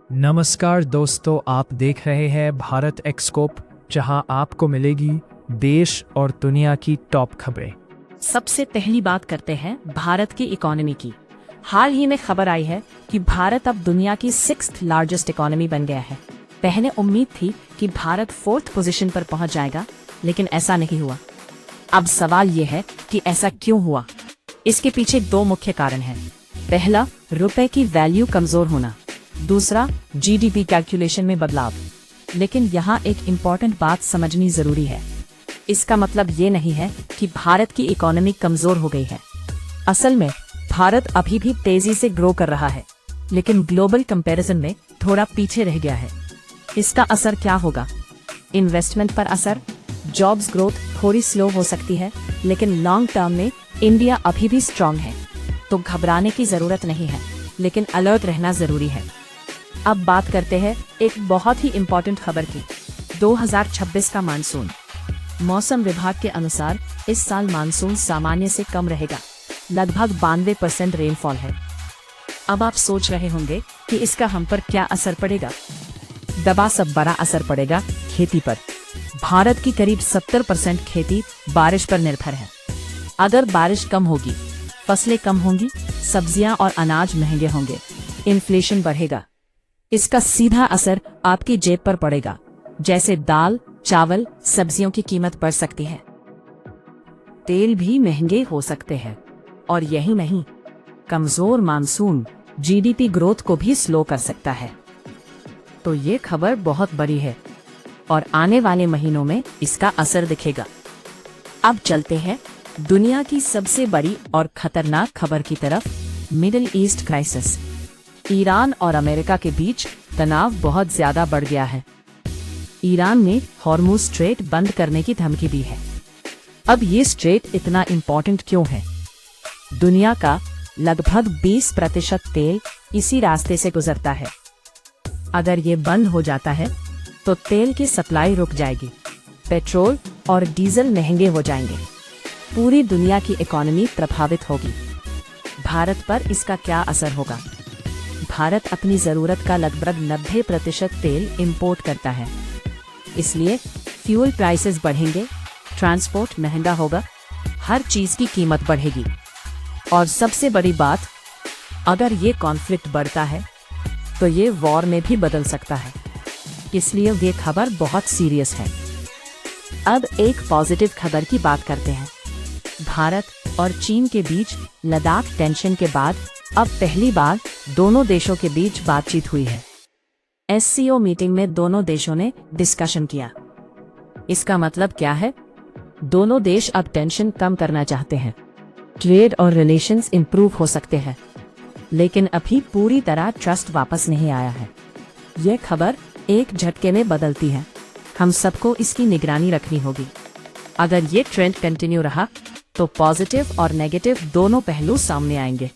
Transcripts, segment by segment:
नमस्कार दोस्तों, आप देख रहे हैं भारत एक्सकोप, जहां आपको मिलेगी देश और दुनिया की टॉप खबरें। सबसे पहली बात करते हैं भारत की इकोनॉमी की। हाल ही में खबर आई है कि भारत अब दुनिया की 6th लार्जेस्ट इकोनॉमी बन गया है। पहले उम्मीद थी कि भारत 4th पोजीशन पर पहुंच जाएगा, लेकिन ऐसा नहीं हुआ। अब सवाल ये है कि ऐसा क्यों हुआ। इसके पीछे दो मुख्य कारण हैं। पहला, रुपए की वैल्यू कमजोर होना, दूसरा जीडीपी कैलकुलेशन में बदलाव। लेकिन यहाँ एक इम्पॉर्टेंट बात समझनी जरूरी है। इसका मतलब ये नहीं है कि भारत की इकोनॉमी कमजोर हो गई है। असल में भारत अभी भी तेजी से ग्रो कर रहा है, लेकिन ग्लोबल कंपैरिजन में थोड़ा पीछे रह गया है। इसका असर क्या होगा? इन्वेस्टमेंट पर असर, जॉब्स ग्रोथ थोड़ी स्लो हो सकती है, लेकिन लॉन्ग टर्म में इंडिया अभी भी स्ट्रांग है। तो घबराने की जरूरत नहीं है, लेकिन अलर्ट रहना जरूरी है। अब बात करते हैं एक बहुत ही इम्पोर्टेंट खबर की, 2026 का मानसून। मौसम विभाग के अनुसार इस साल मानसून सामान्य से कम रहेगा। लगभग 92% रेनफॉल है। अब आप सोच रहे होंगे कि इसका हम पर क्या असर पड़ेगा। दबा सब बड़ा असर पड़ेगा खेती पर। भारत की करीब 70% खेती बारिश पर निर्भर है। अगर बारिश कम होगी, फसलें कम होंगी, सब्जियां और अनाज महंगे होंगे, इन्फ्लेशन बढ़ेगा। इसका सीधा असर आपकी जेब पर पड़ेगा, जैसे दाल, चावल, सब्जियों की कीमत बढ़ सकती है। तेल भी महंगे हो सकते हैं। और यही नहीं, कमजोर मानसून जीडीपी ग्रोथ को भी स्लो कर सकता है। तो ये खबर बहुत बड़ी है और आने वाले महीनों में इसका असर दिखेगा। अब चलते हैं दुनिया की सबसे बड़ी और खतरनाक खबर की तरफ, मिडिल ईस्ट क्राइसिस। ईरान और अमेरिका के बीच तनाव बहुत ज्यादा बढ़ गया है। ईरान ने हॉर्मुज स्ट्रेट बंद करने की धमकी दी है। अब ये स्ट्रेट इतना इम्पोर्टेंट क्यों है? दुनिया का लगभग 20% तेल इसी रास्ते से गुजरता है। अगर ये बंद हो जाता है तो तेल की सप्लाई रुक जाएगी, पेट्रोल और डीजल महंगे हो जाएंगे, पूरी दुनिया की इकोनॉमी प्रभावित होगी। भारत पर इसका क्या असर होगा? भारत अपनी जरूरत का लगभग 90% तेल इंपोर्ट करता है, इसलिए फ्यूल प्राइसेस बढ़ेंगे, ट्रांसपोर्ट महंगा होगा, हर चीज की कीमत बढ़ेगी। और सबसे बड़ी बात, अगर ये कॉन्फ्लिक्ट बढ़ता है तो ये वॉर में भी बदल सकता है। इसलिए ये खबर बहुत सीरियस है। अब एक पॉजिटिव खबर की बात करते हैं। भारत और चीन के बीच लद्दाख टेंशन के बाद अब पहली बार दोनों देशों के बीच बातचीत हुई है। SCO मीटिंग में दोनों देशों ने डिस्कशन किया। इसका मतलब क्या है? दोनों देश अब टेंशन कम करना चाहते हैं। ट्रेड और रिलेशंस इंप्रूव हो सकते हैं, लेकिन अभी पूरी तरह ट्रस्ट वापस नहीं आया है। यह खबर एक झटके में बदलती है। हम सबको इसकी निगरानी रखनी होगी। अगर ये ट्रेंड कंटिन्यू रहा तो पॉजिटिव और नेगेटिव दोनों पहलू सामने आएंगे।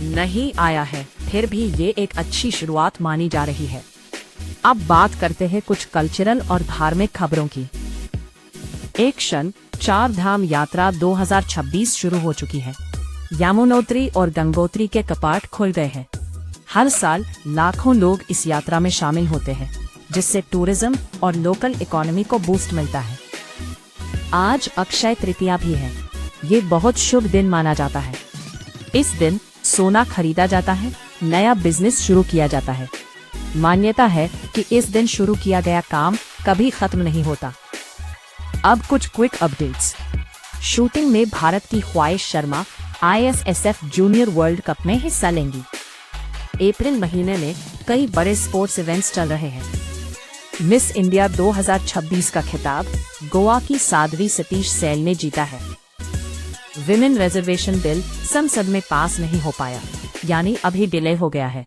नहीं आया है, फिर भी ये एक अच्छी शुरुआत मानी जा रही है। अब बात करते हैं कुछ कल्चरल और धार्मिक खबरों की। एक क्षण, 4 धाम यात्रा 2026 शुरू हो चुकी है। यमुनोत्री और गंगोत्री के कपाट खुल गए हैं। हर साल लाखों लोग इस यात्रा में शामिल होते हैं, जिससे टूरिज्म और लोकल इकोनॉमी को बूस्ट मिलता है। आज अक्षय तृतीया भी है। ये बहुत शुभ दिन माना जाता है। इस दिन सोना खरीदा जाता है, नया बिजनेस शुरू किया जाता है। मान्यता है कि इस दिन शुरू किया गया काम कभी खत्म नहीं होता। अब कुछ क्विक अपडेट्स। शूटिंग में भारत की ख्वाहिश Sharma ISSF junior world cup में हिस्सा लेंगी। अप्रैल महीने में कई बड़े स्पोर्ट्स इवेंट्स चल रहे हैं। मिस इंडिया 2026 का खिताब गोवा की साध्वी सतीश सैल ने जीता है। विमेन रिजर्वेशन बिल संसद में पास नहीं हो पाया, यानी अभी डिले हो गया है।